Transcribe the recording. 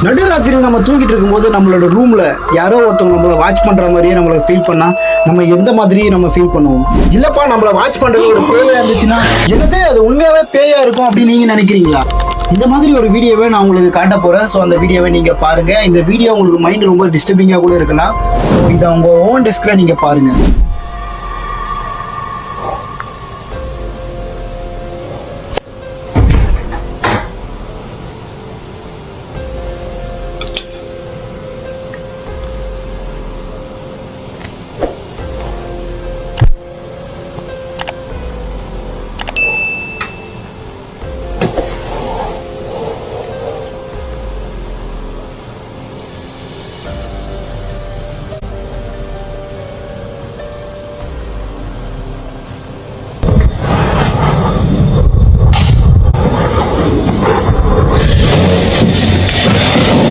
நடுராத்திரி நம்ம தூங்கிட்டு இருக்கும்போது நம்மளோட ரூம்ல யாரோ ஒருத்தவங்க நம்மள வாட்ச் பண்ற மாதிரியே நம்மளுக்கு ஃபீல் பண்ணா நம்ம எந்த மாதிரி நம்ம ஃபீல் பண்ணுவோம்? இல்லப்பா நம்மள வாட்ச் பண்றது ஒரு பேயா இருந்துச்சுன்னா என்னது அது உண்மையாவே பேயா இருக்கும் அப்படின்னு நீங்க நினைக்கிறீங்களா? இந்த மாதிரி ஒரு வீடியோவை நான் உங்களுக்கு காட்ட போறேன். ஸோ அந்த வீடியோவை நீங்க பாருங்க. இந்த வீடியோ உங்களுக்கு மைண்ட் ரொம்ப டிஸ்டர்பிங்கா கூட இருக்கலாம். இதை உங்க ஓன் டெஸ்க்ல நீங்க பாருங்க.